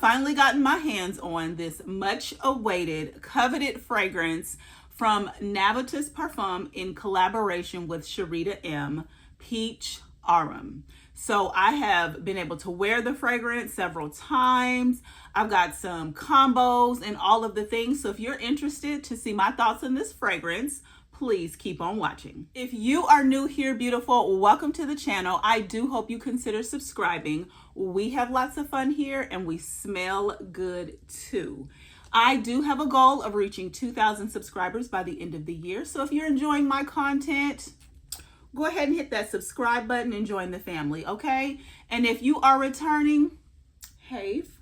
finally gotten my hands on this much awaited, coveted fragrance from Navitus Parfums in collaboration with Sherida M, Peach Aurum. So I have been able to wear the fragrance several times. I've got some combos and all of the things. So if you're interested to see my thoughts on this fragrance, please keep on watching. If you are new here, beautiful, welcome to the channel. I do hope you consider subscribing. We have lots of fun here and we smell good too. I do have a goal of reaching 2,000 subscribers by the end of the year. So if you're enjoying my content, go ahead and hit that subscribe button and join the family, okay? And if you are returning, hey friend.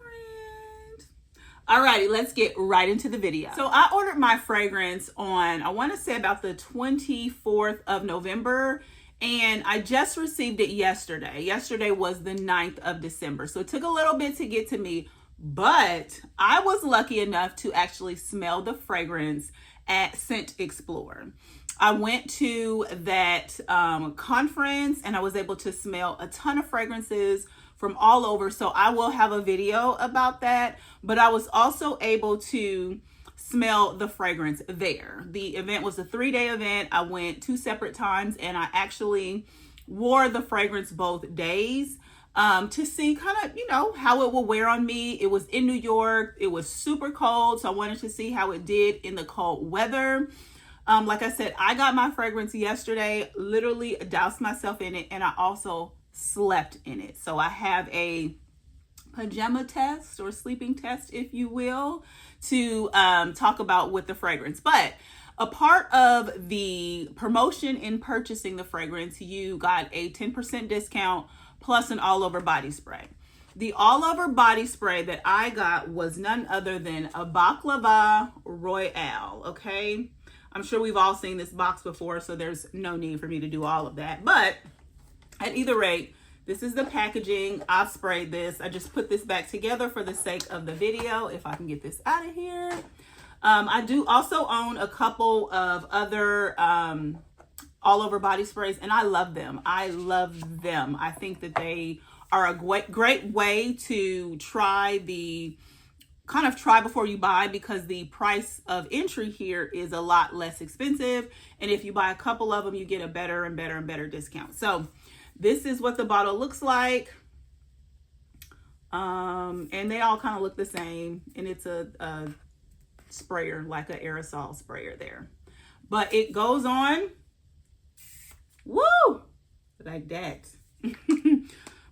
Alrighty, let's get right into the video. So I ordered my fragrance on, I want to say about the 24th of November, and I just received it yesterday. Yesterday was the 9th of December. So it took a little bit to get to me, but I was lucky enough to actually smell the fragrance at Scent Explorer. I went to that conference and I was able to smell a ton of fragrances from all over. So I will have a video about that, but I was also able to smell the fragrance there. The event was a 3-day event. I went 2 separate times and I actually wore the fragrance both days to see kind of, you know, how it will wear on me. It was in New York. It was super cold. So I wanted to see how it did in the cold weather. Like I said, I got my fragrance yesterday, literally doused myself in it, and I also slept in it. So I have a pajama test or sleeping test, if you will, to talk about with the fragrance. But a part of the promotion in purchasing the fragrance, you got a 10% discount plus an all-over body spray. The all-over body spray that I got was none other than a Baklava Royale, okay? I'm sure we've all seen this box before, so there's no need for me to do all of that. But at either rate, this is the packaging. I've sprayed this. I just put this back together for the sake of the video, if I can get this out of here. I do also own a couple of other all-over body sprays, and I love them. I love them. I think that they are a great way to try before you buy, because the price of entry here is a lot less expensive. And if you buy a couple of them, you get a better and better and better discount. So this is what the bottle looks like. And they all kind of look the same. And it's a sprayer, like an aerosol sprayer there. But it goes on. Woo! Like that.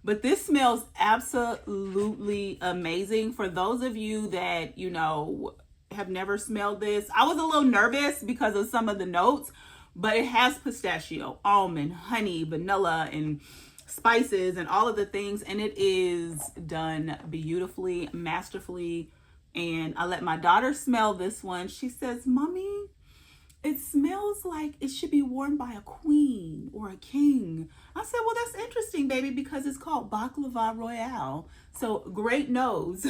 But this smells absolutely amazing. For those of you that, you know, have never smelled this, I was a little nervous because of some of the notes, but it has pistachio, almond, honey, vanilla, and spices and all of the things. And it is done beautifully, masterfully. And I let my daughter smell this one. She says, "Mommy, it smells like it should be worn by a queen or a king." I said, "Well, that's interesting, baby, because it's called Baklava Royale." So great nose.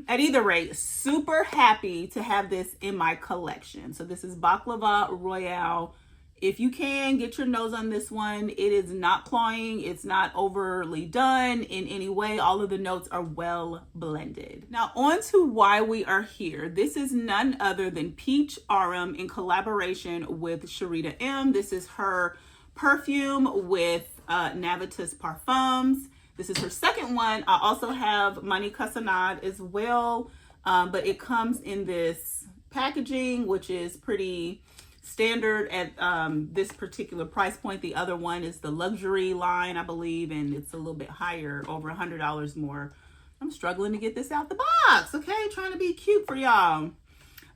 At either rate, super happy to have this in my collection. So this is Baklava Royale. If you can, get your nose on this one. It is not cloying. It's not overly done in any way. All of the notes are well blended. Now on to why we are here. This is none other than Peach Aurum in collaboration with Sherida M. This is her perfume with Navitus Parfums. This is her second one. I also have Mani Casanade as well, but it comes in this packaging, which is pretty standard at this particular price point. The other one is the luxury line, I believe, and it's a little bit higher, over $100 more. I'm struggling to get this out the box, okay? Trying to be cute for y'all.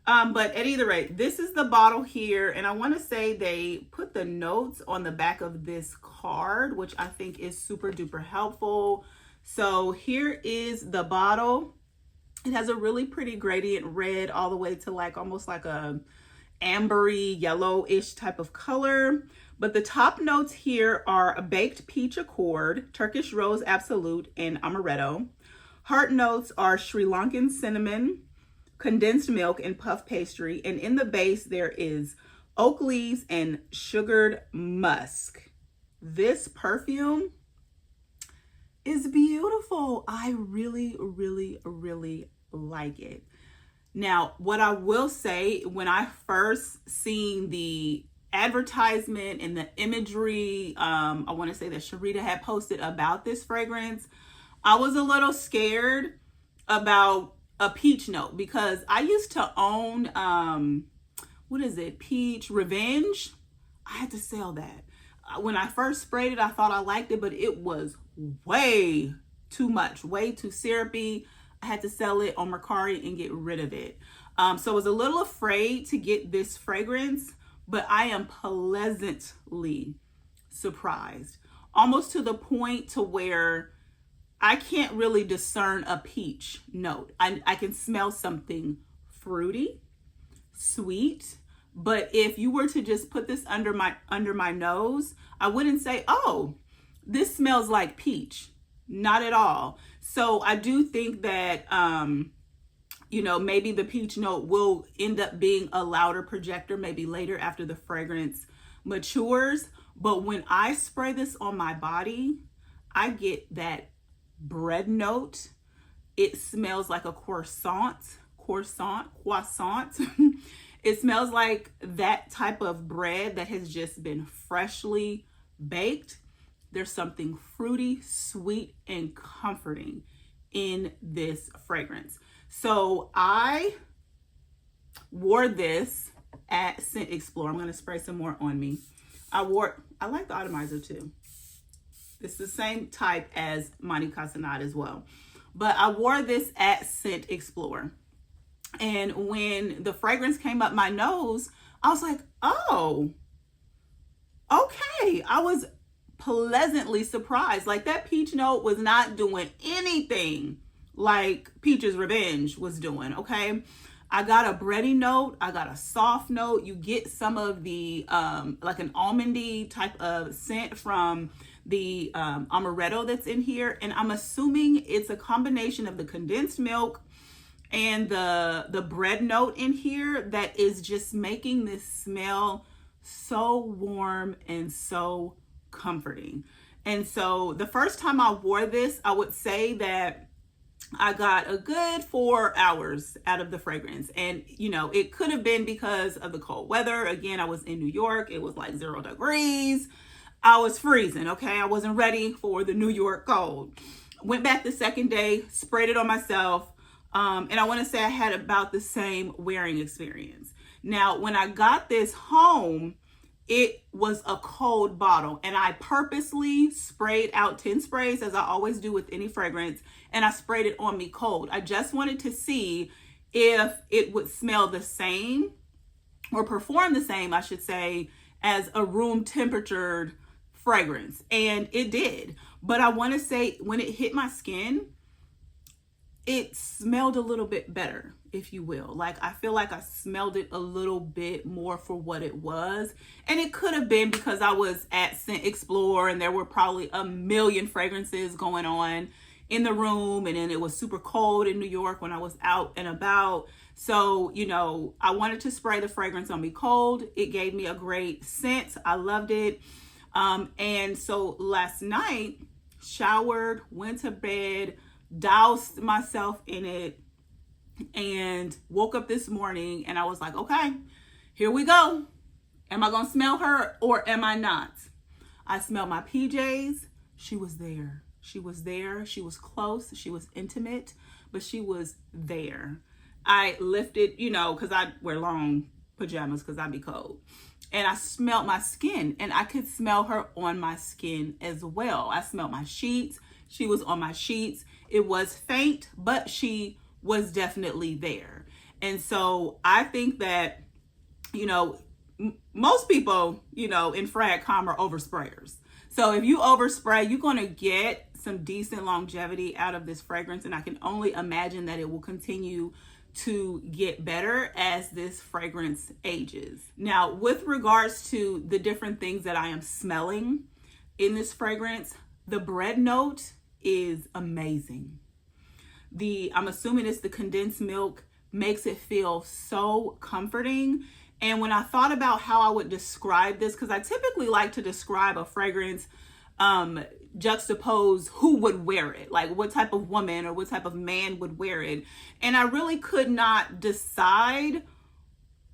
But at either rate, this is the bottle here, and I want to say they put the notes on the back of this card, which I think is super duper helpful. So here is the bottle. It has a really pretty gradient red all the way to like almost like a ambery yellowish type of color. But the top notes here are a baked peach accord, Turkish rose absolute, and amaretto. Heart notes are Sri Lankan cinnamon, condensed milk, and puff pastry. And in the base there is oak leaves and sugared musk. This perfume is beautiful. I really, really, really like it. Now, what I will say, when I first seen the advertisement and the imagery, I want to say that Sherida had posted about this fragrance, I was a little scared about a peach note because I used to own, what is it, Peach Revenge. I had to sell that. When I first sprayed it, I thought I liked it, but it was way too much, way too syrupy. I had to sell it on Mercari and get rid of it. So I was a little afraid to get this fragrance, but I am pleasantly surprised, almost to the point to where I can't really discern a peach note. I can smell something fruity, sweet, but if you were to just put this under my nose, I wouldn't say, oh, this smells like peach. Not at all. So I do think that, maybe the peach note will end up being a louder projector, maybe later after the fragrance matures. But when I spray this on my body, I get that bread note. It smells like a croissant. It smells like that type of bread that has just been freshly baked. There's something fruity, sweet, and comforting in this fragrance. So I wore this at Scent Explorer. I'm going to spray some more on me. I like the atomizer too. It's the same type as Monte Casanat as well. But I wore this at Scent Explorer. And when the fragrance came up my nose, I was like, oh, okay. I was pleasantly surprised. Like, that peach note was not doing anything like Peach's Revenge was doing, okay? I got a bready note. I got a soft note. You get some of the, like an almondy type of scent from the amaretto that's in here. And I'm assuming it's a combination of the condensed milk and the bread note in here that is just making this smell so warm and so comforting. And so the first time I wore this, I would say that I got a good 4 hours out of the fragrance. And, it could have been because of the cold weather. Again, I was in New York. It was like 0 degrees. I was freezing, okay? I wasn't ready for the New York cold. Went back the second day, sprayed it on myself. And I want to say I had about the same wearing experience. Now, when I got this home, it was a cold bottle, and I purposely sprayed out 10 sprays, as I always do with any fragrance, and I sprayed it on me cold. I just wanted to see if it would smell the same, or perform the same, I should say, as a room temperatured fragrance. And it did. But I want to say, when it hit my skin, it smelled a little bit better, if you will. Like, I feel like I smelled it a little bit more for what it was. And it could have been because I was at Scent Explore and there were probably a million fragrances going on in the room. And then it was super cold in New York when I was out and about. So, I wanted to spray the fragrance on me cold. It gave me a great scent. I loved it. And so last night, showered, went to bed, doused myself in it, and woke up this morning and I was like, okay, here we go. Am I gonna smell her or am I not? I smelled my PJs. She was there. She was there. She was close. She was intimate, but she was there. I lifted, because I wear long pajamas because I be cold. And I smelled my skin, and I could smell her on my skin as well. I smelled my sheets. She was on my sheets. It was faint, but she was definitely there. And so I think that, most people, in frag com are oversprayers. So if you overspray, you're going to get some decent longevity out of this fragrance. And I can only imagine that it will continue to get better as this fragrance ages. Now, with regards to the different things that I am smelling in this fragrance, the bread note is amazing. I'm assuming it's the condensed milk, makes it feel so comforting. And when I thought about how I would describe this, because I typically like to describe a fragrance juxtapose who would wear it, like what type of woman or what type of man would wear it. And I really could not decide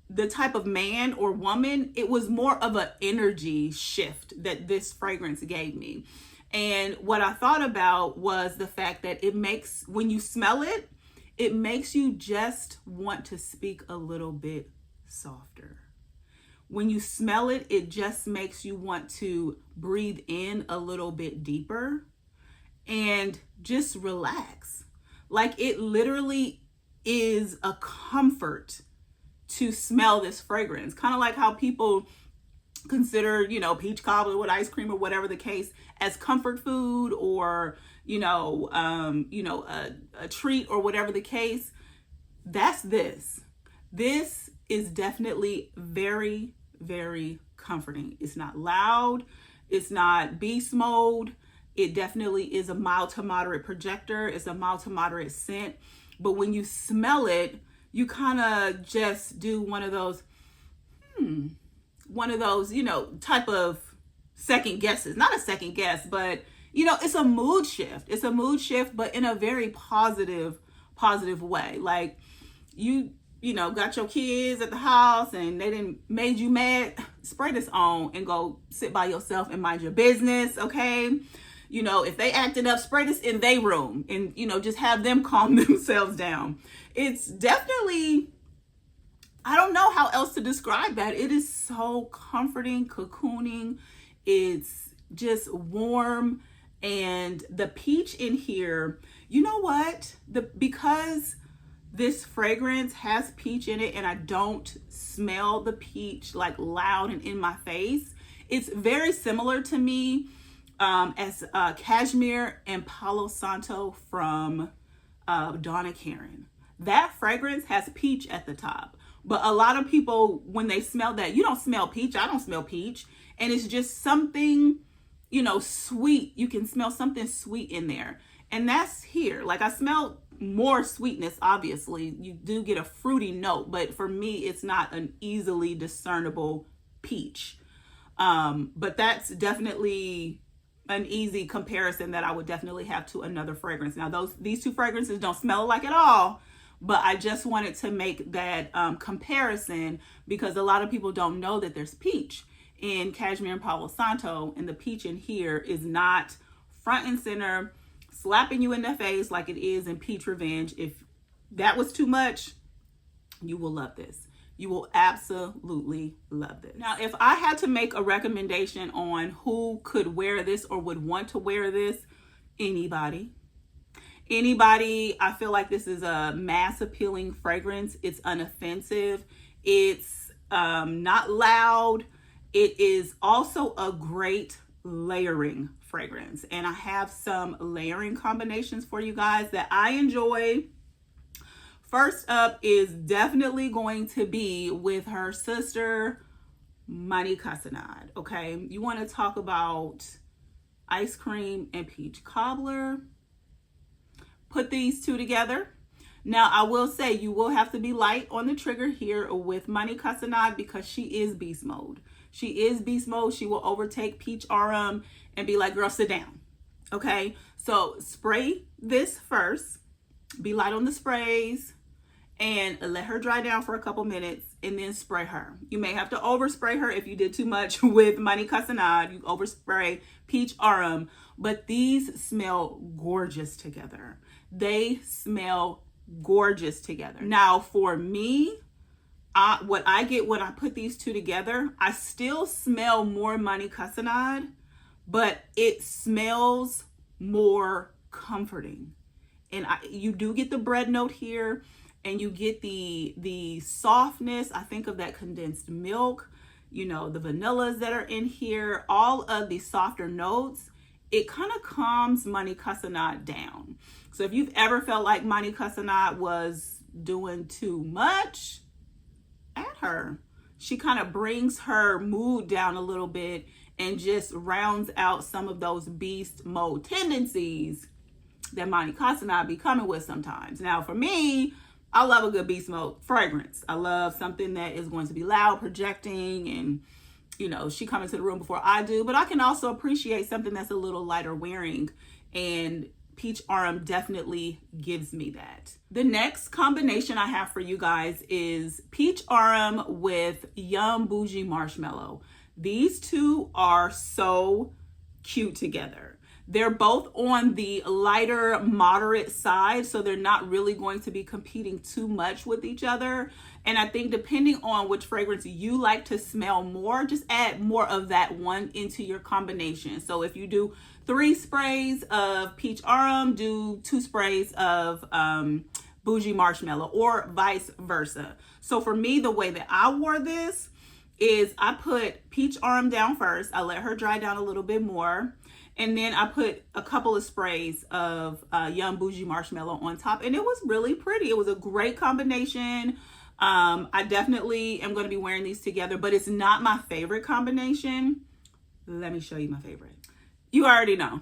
the type of man or woman. It was more of an energy shift that this fragrance gave me. And what I thought about was the fact that it makes, when you smell it, it makes you just want to speak a little bit softer. When you smell it, it just makes you want to breathe in a little bit deeper and just relax. Like, it literally is a comfort to smell this fragrance. Kind of like how people consider, you know, peach cobbler with ice cream or whatever the case as comfort food, or, a treat or whatever the case. That's this. This is definitely very, very comforting. It's not loud. It's not beast mode. It definitely is a mild to moderate projector. It's a mild to moderate scent. But when you smell it, you kind of just do one of those, type of second guesses. Not a second guess, but, it's a mood shift. It's a mood shift, but in a very positive way. Like, you got your kids at the house and they didn't made you mad. Spray this on and go sit by yourself and mind your business, okay? If they acted up, spray this in their room and, just have them calm themselves down. It's definitely, I don't know how else to describe that. It is so comforting, cocooning. It's just warm. And the peach in here, you know what? Because this fragrance has peach in it and I don't smell the peach like loud and in my face, it's very similar to me as Cashmere and Palo Santo from Donna Karan. That fragrance has peach at the top. But a lot of people, when they smell that, you don't smell peach. I don't smell peach. And it's just something, sweet. You can smell something sweet in there. And that's here. Like, I smell more sweetness, obviously. You do get a fruity note. But for me, it's not an easily discernible peach. But that's definitely an easy comparison that I would definitely have to another fragrance. Now, these two fragrances don't smell alike at all. But I just wanted to make that comparison because a lot of people don't know that there's peach in Cashmere and Palo Santo, and the peach in here is not front and center, slapping you in the face like it is in Peach Revenge. If that was too much, you will love this. You will absolutely love this. Now, if I had to make a recommendation on who could wear this or would want to wear this, anybody. I feel like this is a mass appealing fragrance. It's unoffensive. It's not loud. It is also a great layering fragrance. And I have some layering combinations for you guys that I enjoy. First up is definitely going to be with her sister, Mani Casanade. Okay, you want to talk about ice cream and peach cobbler. Put these two together. Now, I will say you will have to be light on the trigger here with Mani Casanade because she is beast mode. She is beast mode. She will overtake Peach Aurum and be like, girl, sit down. Okay, so spray this first. Be light on the sprays and let her dry down for a couple minutes and then spray her. You may have to overspray her if you did too much with Mani Casanade. You overspray Peach Aurum, but these smell gorgeous together. They smell gorgeous together. Now, for me, what I get when I put these two together, I still smell more Mani Casanade, but it smells more comforting. And you do get the bread note here, and you get the softness. I think of that condensed milk, the vanillas that are in here, all of the softer notes. It kind of calms Mani Casanade down. So if you've ever felt like Mani Casanade was doing too much, add her. She kind of brings her mood down a little bit and just rounds out some of those beast mode tendencies that Mani Casanade be coming with sometimes. Now, for me, I love a good beast mode fragrance. I love something that is going to be loud, projecting, and you know, she come into the room before I do, but I can also appreciate something that's a little lighter wearing, and Peach Aurum definitely gives me that. The next combination I have for you guys is Peach Aurum with Yum Bougie Marshmallow. These two are so cute together. They're both on the lighter, moderate side, so they're not really going to be competing too much with each other. And I think depending on which fragrance you like to smell more, just add more of that one into your combination. So if you do 3 sprays of Peach Aurum, do 2 sprays of Bougie Marshmallow, or vice versa. So for me, the way that I wore this is I put Peach Aurum down first. I let her dry down a little bit more. And then I put a couple of sprays of Yum Bougie Marshmallow on top. And it was really pretty. It was a great combination. I definitely am going to be wearing these together, but it's not my favorite combination. Let me show you my favorite. You already know.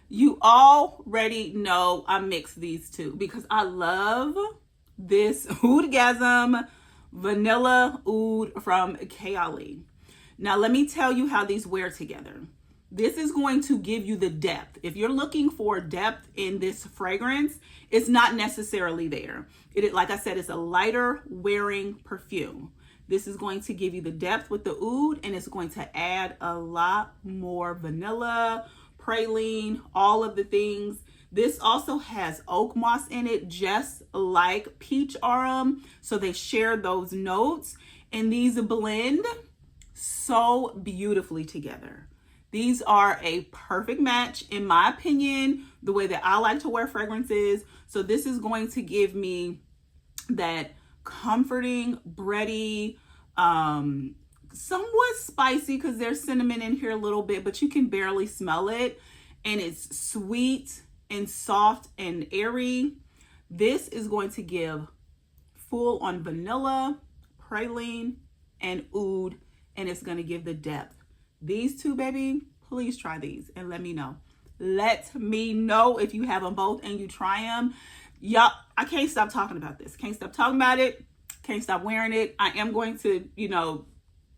You already know I mixed these two because I love this Oudgasm Vanilla Oud from Kayali. Now, let me tell you how these wear together. This is going to give you the depth. If you're looking for depth in this fragrance, it's not necessarily there. Like I said, it's a lighter wearing perfume. This is going to give you the depth with the oud, and it's going to add a lot more vanilla, praline, all of the things. This also has oak moss in it, just like Peach Aurum. So they share those notes, and these blend so beautifully together. These are a perfect match, in my opinion, the way that I like to wear fragrances. So this is going to give me that comforting, bready, somewhat spicy because there's cinnamon in here a little bit, but you can barely smell it. And it's sweet and soft and airy. This is going to give full on vanilla, praline, and oud, and it's going to give the depth. These two, baby, please try these and let me know. Let me know if you have them both and you try them. Y'all, I can't stop talking about this. Can't stop talking about it. Can't stop wearing it. I am going to, you know,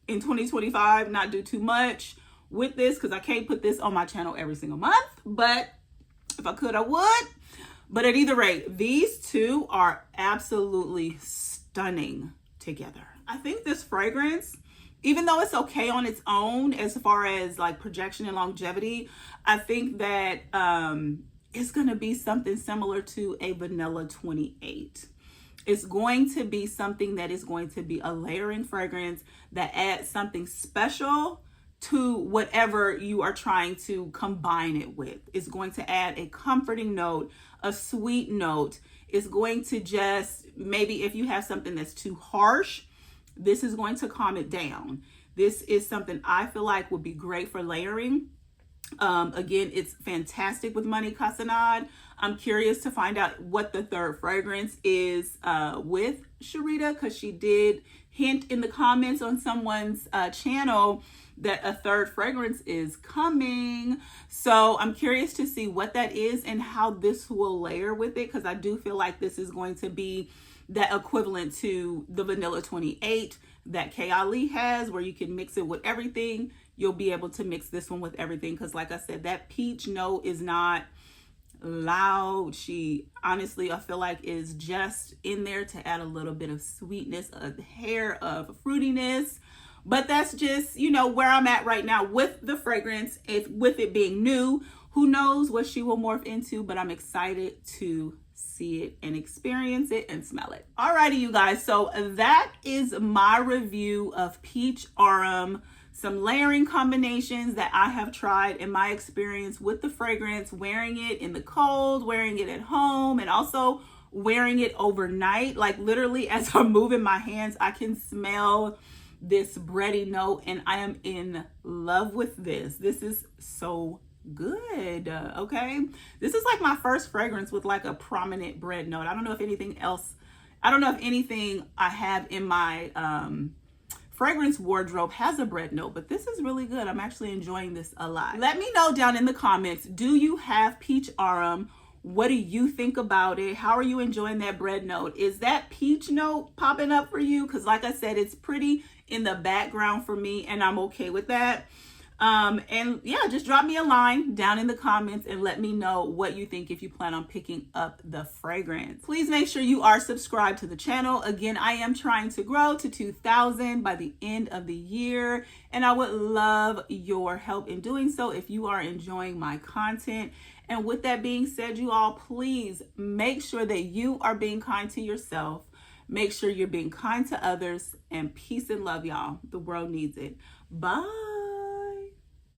in 2025, not do too much with this because I can't put this on my channel every single month. But if I could, I would. But at either rate, these two are absolutely stunning together. I think this fragrance, even though it's okay on its own as far as like projection and longevity, I think that it's going to be something similar to a Vanilla 28. It's going to be something that is going to be a layering fragrance that adds something special to whatever you are trying to combine it with. It's going to add a comforting note, a sweet note. It's going to just, maybe if you have something that's too harsh, this is going to calm it down. This is something I feel like would be great for layering. Again, it's fantastic with Money Casanade. I'm curious to find out what the third fragrance is with Sherida, because she did hint in the comments on someone's channel that a third fragrance is coming. So I'm curious to see what that is and how this will layer with it, because I do feel like this is going to be that equivalent to the Vanilla 28 that Kayali has, where you can mix it with everything. You'll be able to mix this one with everything, because like I said, that peach note is not loud. She honestly, I feel like, is just in there to add a little bit of sweetness, a hair of fruitiness. But that's just, you know, where I'm at right now with the fragrance. With it being new, who knows what she will morph into, but I'm excited to see it and experience it and smell it. Alrighty, you guys, so that is my review of Peach Aurum. Some layering combinations that I have tried in my experience with the fragrance, wearing it in the cold, wearing it at home, and also wearing it overnight. Like literally as I'm moving my hands, I can smell this bready note, and I am in love with this. This is so good. Okay, this is like my first fragrance with like a prominent bread note. I don't know if anything I have in my fragrance wardrobe has a bread note, but this is really good. I'm actually enjoying this a lot. Let me know down in the comments, do you have Peach Aurum? What do you think about it? How are you enjoying that bread note? Is that peach note popping up for you? Because like I said, it's pretty in the background for me, and I'm okay with that. And yeah, just drop me a line down in the comments and let me know what you think if you plan on picking up the fragrance. Please make sure you are subscribed to the channel. Again, I am trying to grow to 2,000 by the end of the year, and I would love your help in doing so if you are enjoying my content. And with that being said, you all, please make sure that you are being kind to yourself. Make sure you're being kind to others, and peace and love, y'all. The world needs it. Bye.